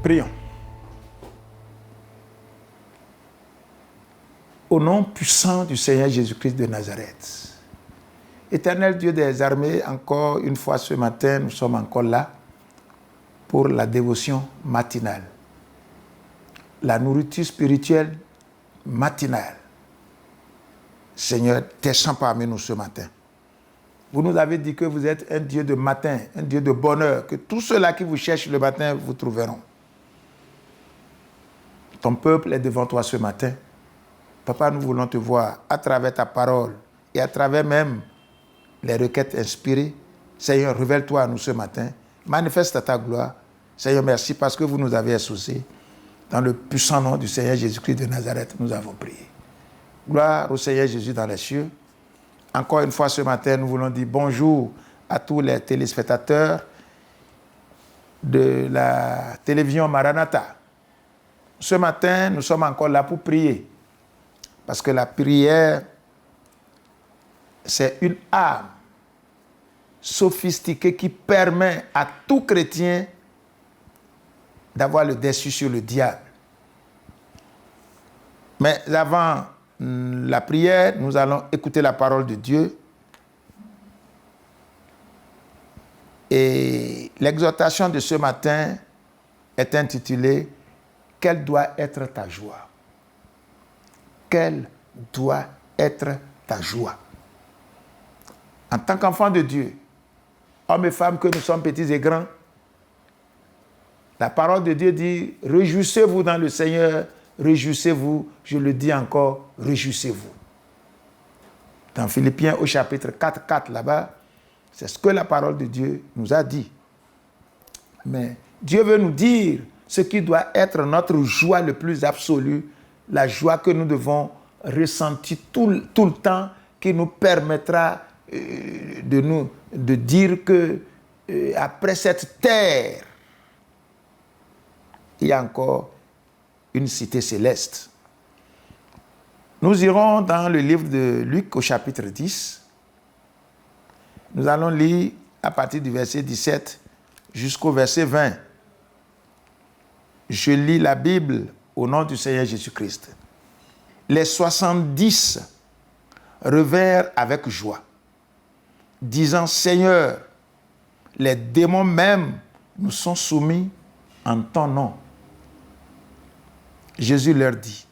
Prions. Au nom puissant du Seigneur Jésus-Christ de Nazareth. Éternel Dieu des armées, encore une fois ce matin, nous sommes encore là pour la dévotion matinale. La nourriture spirituelle matinale. Seigneur, descends parmi nous ce matin. Vous nous avez dit que vous êtes un Dieu de matin, un Dieu de bonheur, que tous ceux-là qui vous cherchent le matin, vous trouveront. Ton peuple est devant toi ce matin. Papa, nous voulons te voir à travers ta parole et à travers même les requêtes inspirées. Seigneur, révèle-toi à nous ce matin. Manifeste ta gloire. Seigneur, merci parce que vous nous avez exaucés. Dans le puissant nom du Seigneur Jésus-Christ de Nazareth, nous avons prié. Gloire au Seigneur Jésus dans les cieux. Encore une fois ce matin, nous voulons dire bonjour à tous les téléspectateurs de la télévision Maranatha. Ce matin, nous sommes encore là pour prier. Parce que la prière, c'est une arme sophistiquée qui permet à tout chrétien d'avoir le dessus sur le diable. Mais avant la prière, nous allons écouter la parole de Dieu. Et l'exhortation de ce matin est intitulée « Quelle doit être ta joie ?» Quelle doit être ta joie? En tant qu'enfant de Dieu, hommes et femmes que nous sommes petits et grands, la parole de Dieu dit « Réjouissez-vous dans le Seigneur, réjouissez-vous ». Je le dis encore, réjouissez-vous. Dans Philippiens au chapitre 4 là-bas, c'est ce que la parole de Dieu nous a dit. Mais Dieu veut nous dire ce qui doit être notre joie le plus absolue, la joie que nous devons ressentir tout le temps, qui nous permettra de dire que après cette terre, il y a encore une cité céleste. Nous irons dans le livre de Luc au chapitre 10. Nous allons lire à partir du verset 17 jusqu'au verset 20. Je lis la Bible au nom du Seigneur Jésus-Christ. Les 70 revinrent avec joie, disant, Seigneur, les démons même nous sont soumis en ton nom. Jésus leur dit,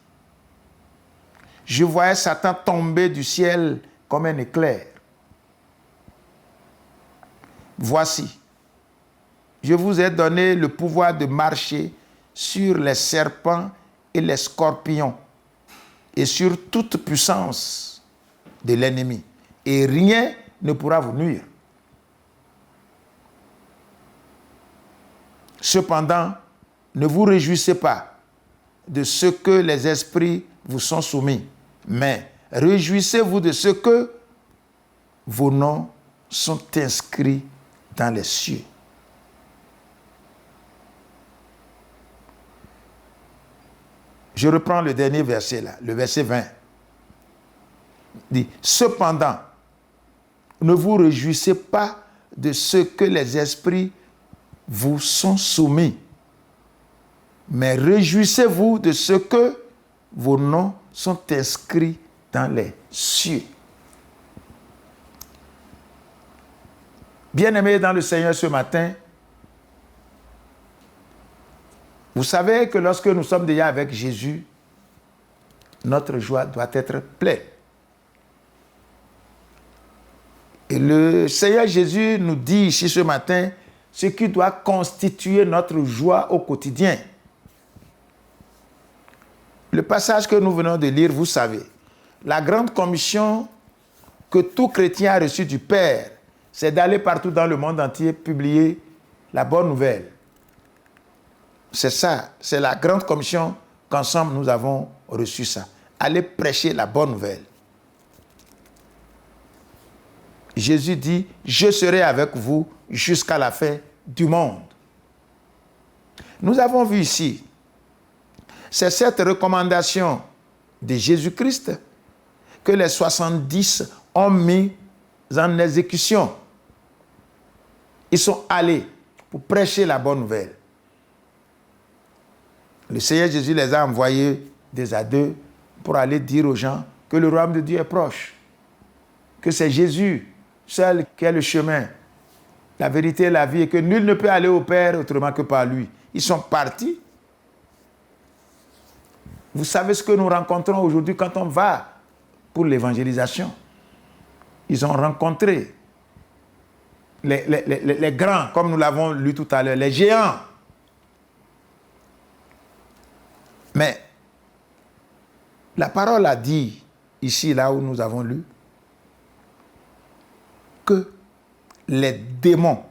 je voyais Satan tomber du ciel comme un éclair. Voici, je vous ai donné le pouvoir de marcher sur les serpents et les scorpions et sur toute puissance de l'ennemi. Et rien ne pourra vous nuire. Cependant, ne vous réjouissez pas de ce que les esprits vous sont soumis, mais réjouissez-vous de ce que vos noms sont inscrits dans les cieux. Je reprends le dernier verset là, le verset 20. Il dit, cependant, ne vous réjouissez pas de ce que les esprits vous sont soumis, mais réjouissez-vous de ce que vos noms sont inscrits dans les cieux. Bien-aimés dans le Seigneur ce matin, vous savez que lorsque nous sommes déjà avec Jésus, notre joie doit être pleine. Et le Seigneur Jésus nous dit ici ce matin ce qui doit constituer notre joie au quotidien. Le passage que nous venons de lire, vous savez, la grande commission que tout chrétien a reçue du Père, c'est d'aller partout dans le monde entier publier la bonne nouvelle. C'est ça, c'est la grande commission qu'ensemble nous avons reçu ça. Aller prêcher la bonne nouvelle. Jésus dit, je serai avec vous jusqu'à la fin du monde. Nous avons vu ici, c'est cette recommandation de Jésus-Christ que les 70 ont mis en exécution. Ils sont allés pour prêcher la bonne nouvelle. Le Seigneur Jésus les a envoyés deux à deux pour aller dire aux gens que le royaume de Dieu est proche. Que c'est Jésus seul qui est le chemin, la vérité et la vie, et que nul ne peut aller au Père autrement que par lui. Ils sont partis. Vous savez ce que nous rencontrons aujourd'hui quand on va pour l'évangélisation. Ils ont rencontré les grands, comme nous l'avons lu tout à l'heure, les géants. Mais la parole a dit, ici, là où nous avons lu, que les démons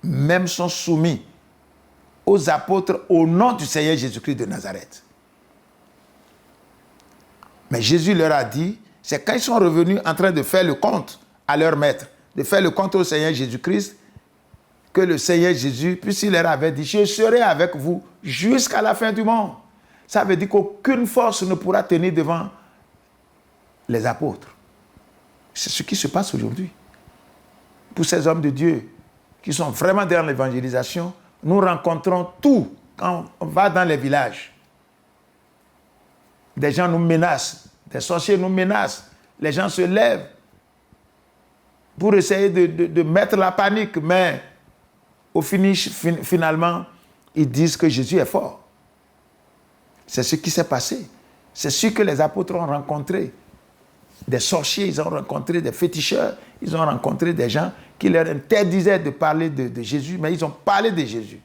même sont soumis aux apôtres au nom du Seigneur Jésus-Christ de Nazareth. Mais Jésus leur a dit, c'est quand ils sont revenus en train de faire le compte à leur maître, de faire le compte au Seigneur Jésus-Christ, que le Seigneur Jésus, puisqu'il leur avait dit, je serai avec vous jusqu'à la fin du monde. Ça veut dire qu'aucune force ne pourra tenir devant les apôtres. C'est ce qui se passe aujourd'hui. Pour ces hommes de Dieu qui sont vraiment dans l'évangélisation, nous rencontrons tout quand on va dans les villages. Des gens nous menacent, des sorciers nous menacent, les gens se lèvent pour essayer de mettre la panique, mais au finish, finalement, ils disent que Jésus est fort. C'est ce qui s'est passé. C'est ce que les apôtres ont rencontré. Des sorciers, ils ont rencontré des féticheurs, ils ont rencontré des gens qui leur interdisaient de parler de Jésus, mais ils ont parlé de Jésus.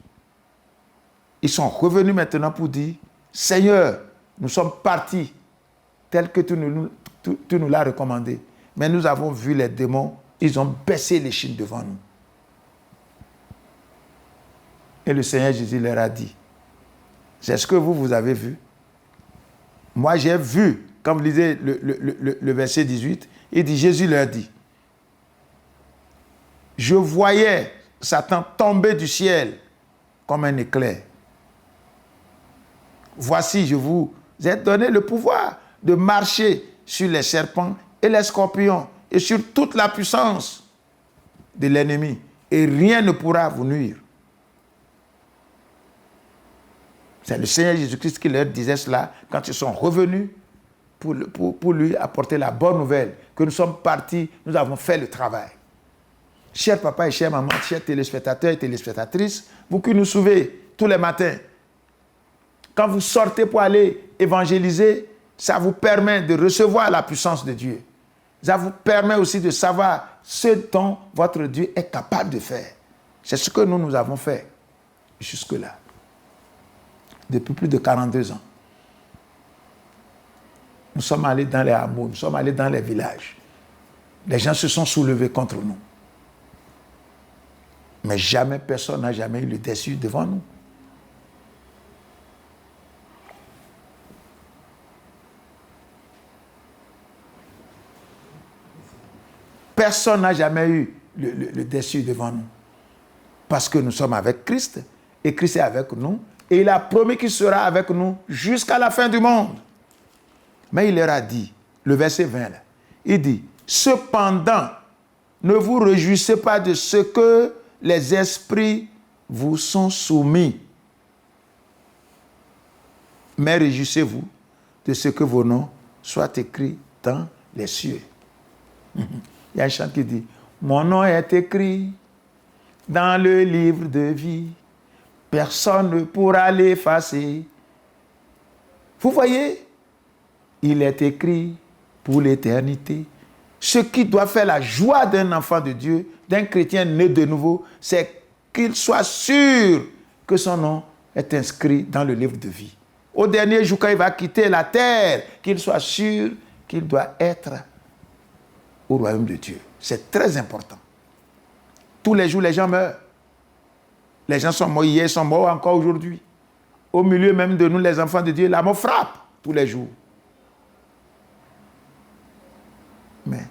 Ils sont revenus maintenant pour dire, Seigneur, nous sommes partis tel que tu nous l'as recommandé. Mais nous avons vu les démons, ils ont baissé les chines devant nous. Et le Seigneur Jésus leur a dit, c'est ce que vous avez vu. Moi, j'ai vu, comme vous lisez le verset 18, il dit, Jésus leur dit, je voyais Satan tomber du ciel comme un éclair. Voici, je vous ai donné le pouvoir de marcher sur les serpents et les scorpions et sur toute la puissance de l'ennemi, et rien ne pourra vous nuire. C'est le Seigneur Jésus-Christ qui leur disait cela quand ils sont revenus pour lui apporter la bonne nouvelle, que nous sommes partis, nous avons fait le travail. Chers papas et chères mamans, chers téléspectateurs et téléspectatrices, vous qui nous suivez tous les matins, quand vous sortez pour aller évangéliser, ça vous permet de recevoir la puissance de Dieu. Ça vous permet aussi de savoir ce dont votre Dieu est capable de faire. C'est ce que nous avons fait jusque-là. Depuis plus de 42 ans. Nous sommes allés dans les hameaux, nous sommes allés dans les villages. Les gens se sont soulevés contre nous. Mais jamais, personne n'a jamais eu le dessus devant nous. Personne n'a jamais eu le dessus devant nous. Parce que nous sommes avec Christ, et Christ est avec nous, et il a promis qu'il sera avec nous jusqu'à la fin du monde. Mais il leur a dit, le verset 20 là, il dit, cependant, ne vous réjouissez pas de ce que les esprits vous sont soumis, mais réjouissez-vous de ce que vos noms soient écrits dans les cieux. Il y a un chant qui dit, mon nom est écrit dans le livre de vie. Personne ne pourra l'effacer. Vous voyez, il est écrit pour l'éternité. Ce qui doit faire la joie d'un enfant de Dieu, d'un chrétien né de nouveau, c'est qu'il soit sûr que son nom est inscrit dans le livre de vie. Au dernier jour, quand il va quitter la terre, qu'il soit sûr qu'il doit être au royaume de Dieu. C'est très important. Tous les jours, les gens meurent. Les gens sont morts hier, sont morts encore aujourd'hui. Au milieu même de nous, les enfants de Dieu, la mort frappe tous les jours. Mais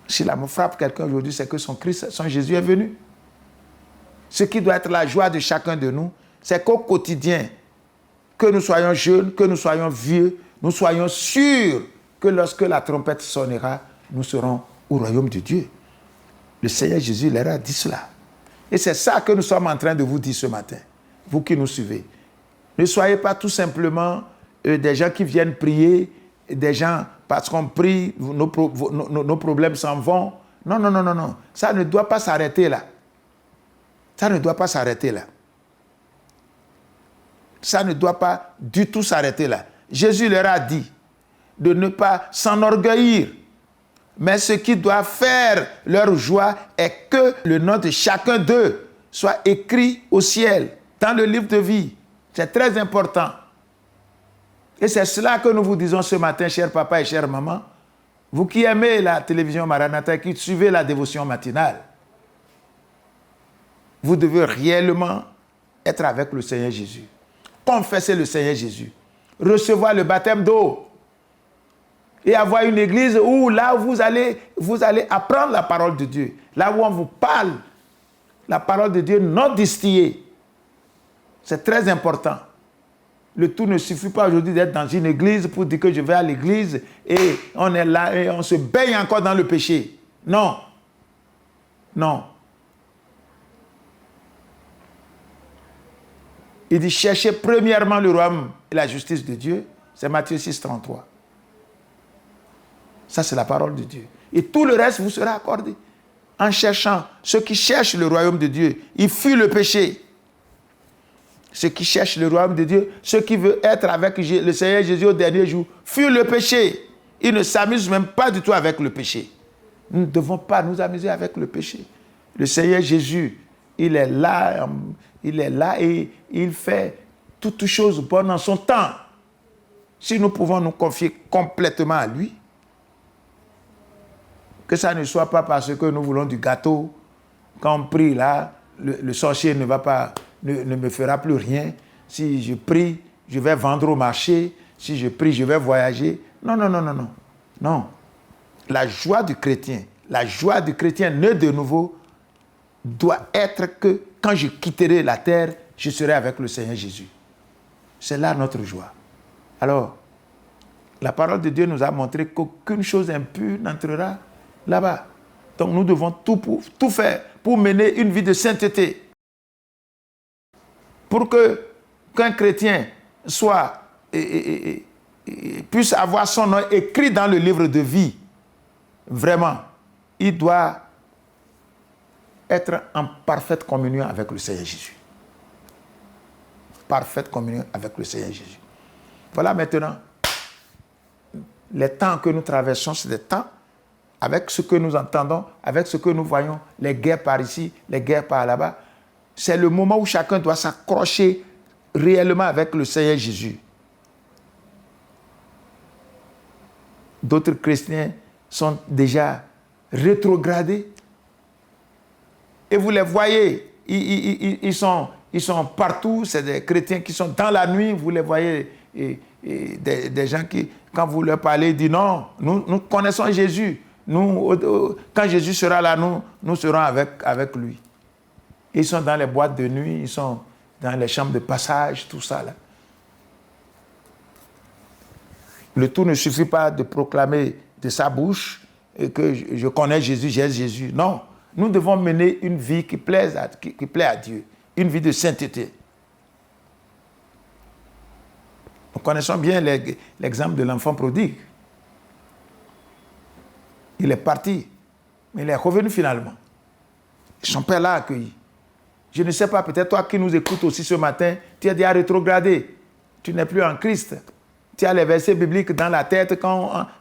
si la mort frappe quelqu'un aujourd'hui, c'est que son Christ, son Jésus est venu. Ce qui doit être la joie de chacun de nous, c'est qu'au quotidien, que nous soyons jeunes, que nous soyons vieux, nous soyons sûrs que lorsque la trompette sonnera, nous serons au royaume de Dieu. Le Seigneur Jésus leur a dit cela. Et c'est ça que nous sommes en train de vous dire ce matin, vous qui nous suivez. Ne soyez pas tout simplement des gens qui viennent prier, des gens, parce qu'on prie, nos problèmes s'en vont. Non, non, non, non, non. Ça ne doit pas s'arrêter là. Ça ne doit pas s'arrêter là. Ça ne doit pas du tout s'arrêter là. Jésus leur a dit de ne pas s'enorgueillir. Mais ce qui doit faire leur joie est que le nom de chacun d'eux soit écrit au ciel, dans le livre de vie. C'est très important. Et c'est cela que nous vous disons ce matin, chers papa et chère maman. Vous qui aimez la télévision Maranatha, qui suivez la dévotion matinale, vous devez réellement être avec le Seigneur Jésus. Confesser le Seigneur Jésus. Recevoir le baptême d'eau. Et avoir une église où là vous allez apprendre la parole de Dieu. Là où on vous parle la parole de Dieu non distillée. C'est très important. Le tout ne suffit pas aujourd'hui d'être dans une église pour dire que je vais à l'église et on est là et on se baigne encore dans le péché. Non. Non. Il dit cherchez premièrement le royaume et la justice de Dieu. C'est Matthieu 6, 33. Ça, c'est la parole de Dieu. Et tout le reste vous sera accordé. En cherchant, ceux qui cherchent le royaume de Dieu, ils fuient le péché. Ceux qui cherchent le royaume de Dieu, ceux qui veulent être avec le Seigneur Jésus au dernier jour, fuient le péché. Ils ne s'amusent même pas du tout avec le péché. Nous ne devons pas nous amuser avec le péché. Le Seigneur Jésus, il est là et il fait toutes choses bonnes en son temps. Si nous pouvons nous confier complètement à lui, que ça ne soit pas parce que nous voulons du gâteau, quand on prie là, le sorcier ne me fera plus rien. Si je prie, je vais vendre au marché. Si je prie, je vais voyager. Non, non, non, non, non. Non. La joie du chrétien né de nouveau, doit être que quand je quitterai la terre, je serai avec le Seigneur Jésus. C'est là notre joie. Alors, la parole de Dieu nous a montré qu'aucune chose impure n'entrera là-bas. Donc nous devons tout faire pour mener une vie de sainteté. Pour qu'un chrétien puisse avoir son nom écrit dans le livre de vie. Vraiment, il doit être en parfaite communion avec le Seigneur Jésus. Parfaite communion avec le Seigneur Jésus. Voilà maintenant, les temps que nous traversons, c'est des temps avec ce que nous entendons, avec ce que nous voyons, les guerres par ici, les guerres par là-bas. C'est le moment où chacun doit s'accrocher réellement avec le Seigneur Jésus. D'autres chrétiens sont déjà rétrogradés. Et vous les voyez, ils sont partout. C'est des chrétiens qui sont dans la nuit. Vous les voyez, des gens qui, quand vous leur parlez, disent non, nous connaissons Jésus. Quand Jésus sera là, nous serons avec lui. Ils sont dans les boîtes de nuit, ils sont dans les chambres de passage, tout ça là. Le tout ne suffit pas de proclamer de sa bouche que je connais Jésus, j'ai Jésus. Non, nous devons mener une vie qui plaît à Dieu, une vie de sainteté. Nous connaissons bien l'exemple de l'enfant prodigue. Il est parti, mais il est revenu finalement. Son père l'a accueilli. Je ne sais pas, peut-être toi qui nous écoutes aussi ce matin, tu es déjà rétrogradé. Tu n'es plus en Christ. Tu as les versets bibliques dans la tête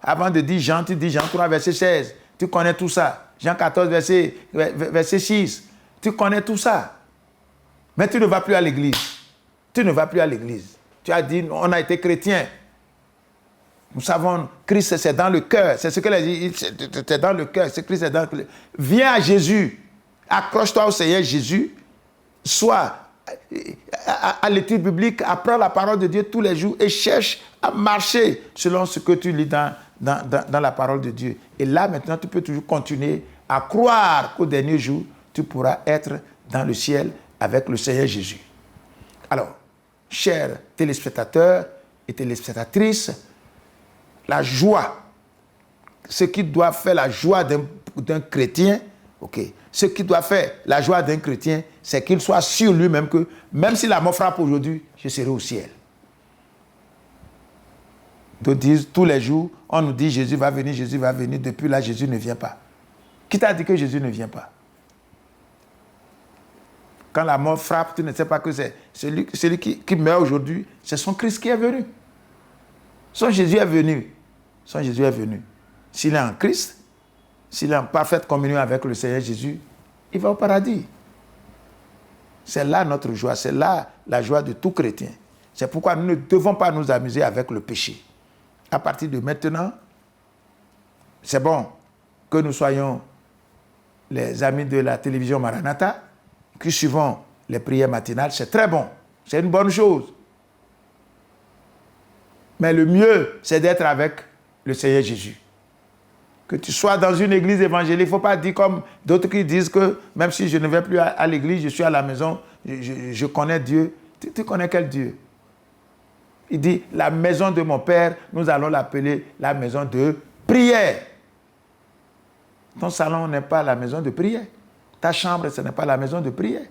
avant de dire Jean, tu dis Jean 3, verset 16. Tu connais tout ça. Jean 14, verset 6. Tu connais tout ça. Mais tu ne vas plus à l'église. Tu ne vas plus à l'église. Tu as dit, on a été chrétien. Nous savons, Christ, c'est dans le cœur. C'est ce que c'est dans le cœur. C'est Christ, c'est dans le cœur. Viens à Jésus. Accroche-toi au Seigneur Jésus. Sois à l'étude biblique. Apprends la parole de Dieu tous les jours et cherche à marcher selon ce que tu lis dans la parole de Dieu. Et là, maintenant, tu peux toujours continuer à croire qu'au dernier jour, tu pourras être dans le ciel avec le Seigneur Jésus. Alors, chers téléspectateurs et téléspectatrices, la joie, ce qui doit faire la joie d'un chrétien, Ok. Ce qui doit faire la joie d'un chrétien, c'est qu'il soit sûr lui-même que même si la mort frappe aujourd'hui, je serai au ciel. D'autres disent tous les jours, on nous dit Jésus va venir, Jésus va venir. Depuis là, Jésus ne vient pas. Qui t'a dit que Jésus ne vient pas? Quand la mort frappe, tu ne sais pas que c'est celui qui meurt aujourd'hui, c'est son Christ qui est venu. Son Jésus est venu. Son Jésus est venu. S'il est en Christ, s'il est en parfaite communion avec le Seigneur Jésus, il va au paradis. C'est là notre joie, c'est là la joie de tout chrétien. C'est pourquoi nous ne devons pas nous amuser avec le péché. À partir de maintenant, c'est bon que nous soyons les amis de la télévision Maranatha, qui suivons les prières matinales, c'est très bon, c'est une bonne chose. Mais le mieux, c'est d'être avec le Seigneur Jésus. Que tu sois dans une église évangélique, il ne faut pas dire comme d'autres qui disent que même si je ne vais plus à l'église, je suis à la maison, je connais Dieu. Tu connais quel Dieu? Il dit, la maison de mon Père, nous allons l'appeler la maison de prière. Ton salon n'est pas la maison de prière. Ta chambre, ce n'est pas la maison de prière.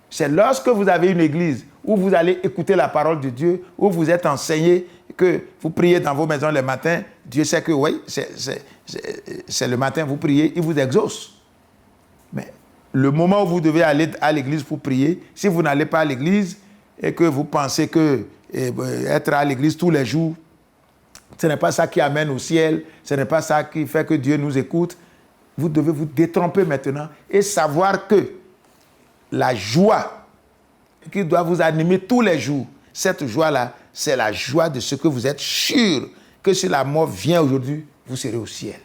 C'est lorsque vous avez une église où vous allez écouter la parole de Dieu, où vous êtes enseigné, que vous priez dans vos maisons le matin, Dieu sait que oui, c'est le matin, vous priez, il vous exauce. Mais le moment où vous devez aller à l'église pour prier, si vous n'allez pas à l'église et que vous pensez que être à l'église tous les jours, ce n'est pas ça qui amène au ciel, ce n'est pas ça qui fait que Dieu nous écoute, vous devez vous détromper maintenant et savoir que la joie qui doit vous animer tous les jours, cette joie-là, c'est la joie de ce que vous êtes sûr que si la mort vient aujourd'hui, vous serez au ciel.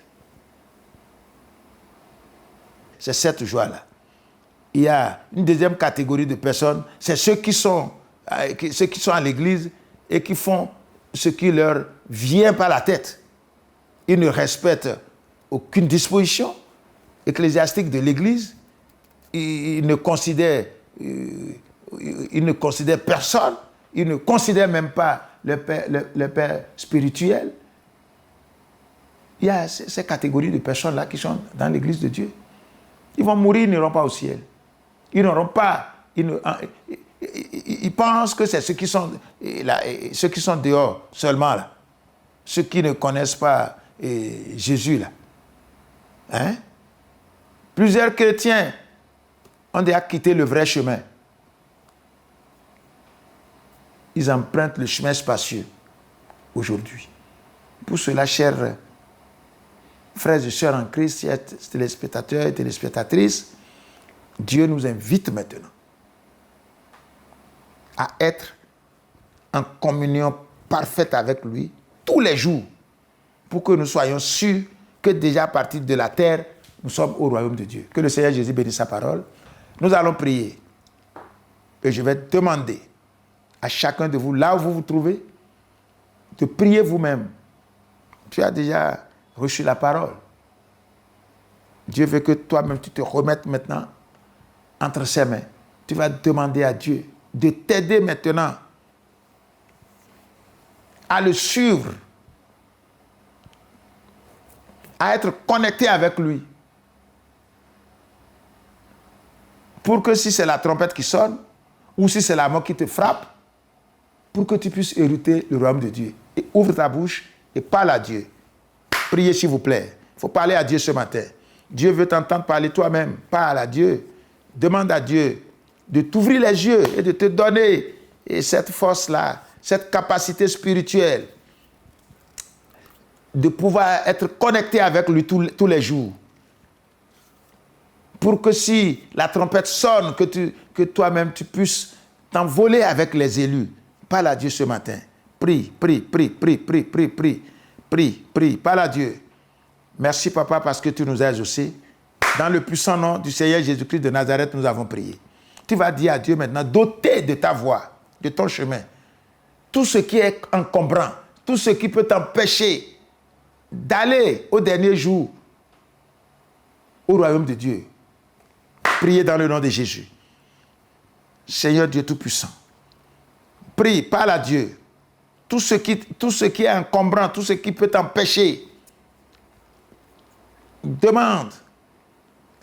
C'est cette joie-là. Il y a une deuxième catégorie de personnes, c'est ceux qui sont à l'église et qui font ce qui leur vient par la tête. Ils ne respectent aucune disposition ecclésiastique de l'église. Ils ne considèrent personne. Ils ne considèrent même pas le père spirituel. Il y a ces catégories de personnes-là qui sont dans l'église de Dieu. Ils vont mourir, ils n'iront pas au ciel. Ils n'auront pas... Ils pensent que c'est ceux qui sont dehors seulement, là. Ceux qui ne connaissent pas Jésus, là. Hein? Plusieurs chrétiens ont déjà quitté le vrai chemin. Ils empruntent le chemin spacieux aujourd'hui. Pour cela, chers frères et sœurs en Christ, chers téléspectateurs et téléspectatrices, Dieu nous invite maintenant à être en communion parfaite avec lui tous les jours pour que nous soyons sûrs que déjà à partir de la terre, nous sommes au royaume de Dieu. Que le Seigneur Jésus bénisse sa parole. Nous allons prier. Et je vais demander à chacun de vous, là où vous vous trouvez, de prier vous-même. Tu as déjà reçu la parole. Dieu veut que toi-même, tu te remettes maintenant entre ses mains. Tu vas demander à Dieu de t'aider maintenant à le suivre, à être connecté avec lui. Pour que si c'est la trompette qui sonne, ou si c'est la mort qui te frappe, pour que tu puisses hériter le royaume de Dieu. Et ouvre ta bouche et parle à Dieu. Priez s'il vous plaît. Il faut parler à Dieu ce matin. Dieu veut t'entendre parler toi-même. Parle à Dieu. Demande à Dieu de t'ouvrir les yeux et de te donner cette force-là, cette capacité spirituelle de pouvoir être connecté avec lui tous les jours. Pour que si la trompette sonne, que toi-même tu puisses t'envoler avec les élus. Parle à Dieu ce matin. Prie. Parle à Dieu. Merci papa parce que tu nous as exaucés. Dans le puissant nom du Seigneur Jésus-Christ de Nazareth, nous avons prié. Tu vas dire à Dieu maintenant, doté de ta voix, de ton chemin, tout ce qui est encombrant, tout ce qui peut t'empêcher d'aller au dernier jour au royaume de Dieu. Priez dans le nom de Jésus. Seigneur Dieu Tout-Puissant, prie, parle à Dieu. Tout ce qui est encombrant, tout ce qui peut t'empêcher, demande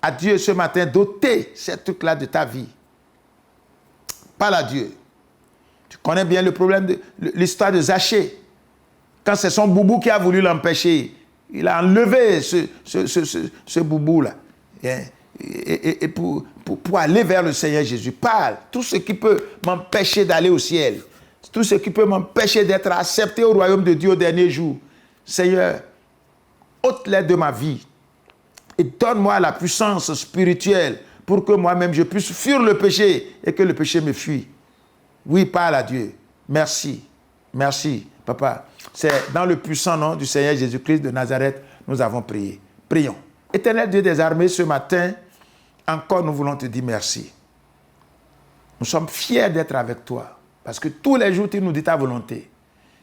à Dieu ce matin d'ôter ces trucs-là de ta vie. Parle à Dieu. Tu connais bien le problème de l'histoire de Zachée. Quand c'est son boubou qui a voulu l'empêcher, il a enlevé ce boubou-là. Et pour aller vers le Seigneur Jésus, parle. Tout ce qui peut m'empêcher d'aller au ciel, tout ce qui peut m'empêcher d'être accepté au royaume de Dieu au dernier jour, Seigneur, ôte-les de ma vie et donne-moi la puissance spirituelle pour que moi-même je puisse fuir le péché et que le péché me fuit. Oui, parle à Dieu. Merci. Merci, Papa. C'est dans le puissant nom du Seigneur Jésus-Christ de Nazareth, nous avons prié. Prions. Éternel Dieu des armées, ce matin, encore nous voulons te dire merci. Nous sommes fiers d'être avec toi, parce que tous les jours, tu nous dis ta volonté.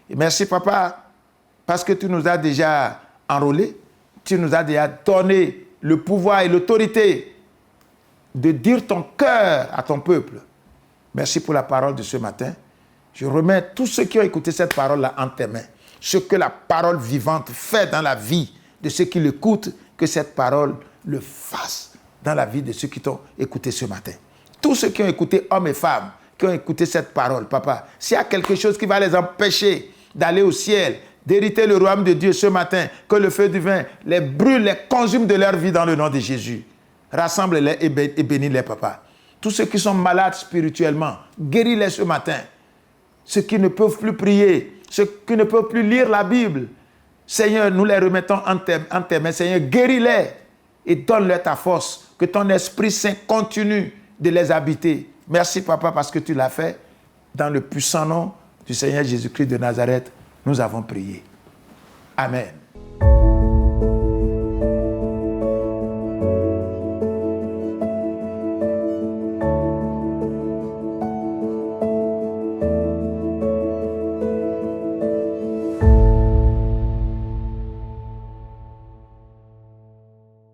Et merci, Papa, parce que tu nous as déjà enrôlés, tu nous as déjà donné le pouvoir et l'autorité de dire ton cœur à ton peuple. Merci pour la parole de ce matin. Je remets tous ceux qui ont écouté cette parole-là en tes mains. Ce que la parole vivante fait dans la vie de ceux qui l'écoutent, que cette parole le fasse dans la vie de ceux qui t'ont écouté ce matin. Tous ceux qui ont écouté, hommes et femmes, qui ont écouté cette parole, Papa, s'il y a quelque chose qui va les empêcher d'aller au ciel, d'hériter le royaume de Dieu ce matin, que le feu divin les brûle, les consume de leur vie dans le nom de Jésus. Rassemble-les et bénis-les, Papa. Tous ceux qui sont malades spirituellement, guéris-les ce matin. Ceux qui ne peuvent plus prier, ceux qui ne peuvent plus lire la Bible, Seigneur, nous les remettons en tes mains. Seigneur, guéris-les et donne-leur ta force. Que ton Esprit Saint continue de les habiter. Merci, Papa, parce que tu l'as fait. Dans le puissant nom du Seigneur Jésus-Christ de Nazareth, nous avons prié. Amen.